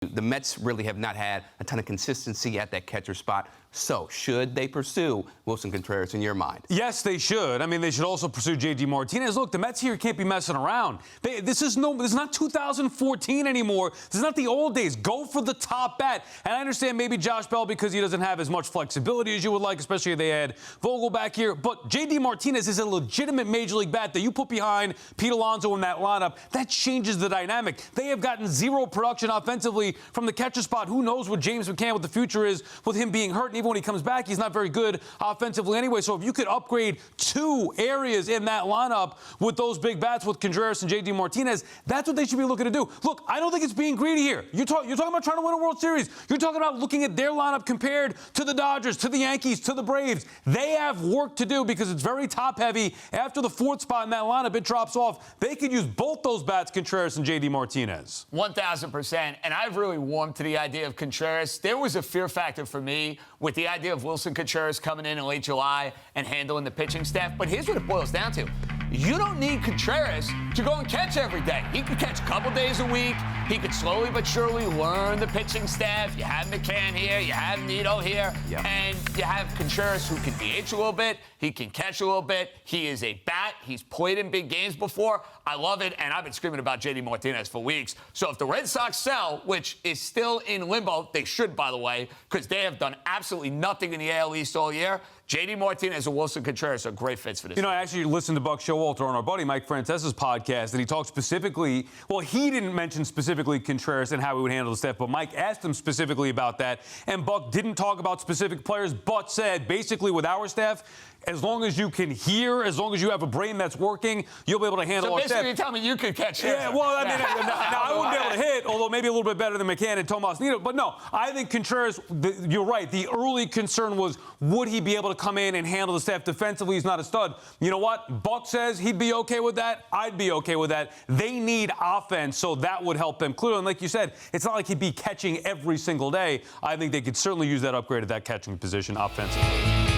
The Mets really have not had a ton of consistency at that catcher spot. So, should they pursue Willson Contreras in your mind? Yes, they should. I mean, they should also pursue J.D. Martinez. Look, the Mets here can't be messing around. This is not 2014 anymore. This is not the old days. Go for the top bat. And I understand maybe Josh Bell because he doesn't have as much flexibility as you would like, especially if they had Vogel back here. But J.D. Martinez is a legitimate major league bat that you put behind Pete Alonso in that lineup. That changes the dynamic. They have gotten zero production offensively from the catcher spot. Who knows what James McCann, what the future is with him being hurt. And even when he comes back, he's not very good offensively anyway. So if you could upgrade two areas in that lineup with those big bats with Contreras and J.D. Martinez, that's what they should be looking to do. Look, I don't think it's being greedy here. You're talking about trying to win a World Series. You're talking about looking at their lineup compared to the Dodgers, to the Yankees, to the Braves. They have work to do because it's very top-heavy. After the fourth spot in that lineup, it drops off. They could use both those bats, Contreras and J.D. Martinez. 1,000%. And I've really warmed to the idea of Contreras. There was a fear factor for me with the idea of Willson Contreras coming in late July and handling the pitching staff. But here's what it boils down to. You don't need Contreras to go and catch every day. He could catch a couple days a week. He could slowly but surely learn the pitching staff. You have McCann here. You have Nito here. Yep. And you have Contreras who can DH a little bit. He can catch a little bit. He is a bat. He's played in big games before. I love it, and I've been screaming about J.D. Martinez for weeks. So if the Red Sox sell, which is still in limbo, they should, by the way, because they have done absolutely nothing in the AL East all year, J.D. Martinez and Willson Contreras are great fits for this. You know, I actually listened to Buck Showalter on our buddy Mike Francesa's podcast, and he talked specifically, well, he didn't mention specifically Contreras and how he would handle the staff, but Mike asked him specifically about that, and Buck didn't talk about specific players, but said, basically, with our staff, as long as you can hear, as long as you have a brain that's working, you'll be able to handle our staff. So basically, you're telling me you could catch him. Yeah, well, I mean, now I wouldn't be able to hit, although maybe a little bit better than McCann and Tomas Nito. But no, I think Contreras, you're right. The early concern was, would he be able to come in and handle the staff defensively? He's not a stud. You know what? Buck says he'd be okay with that. I'd be okay with that. They need offense, so that would help them clearly. And like you said, it's not like he'd be catching every single day. I think they could certainly use that upgrade at that catching position offensively.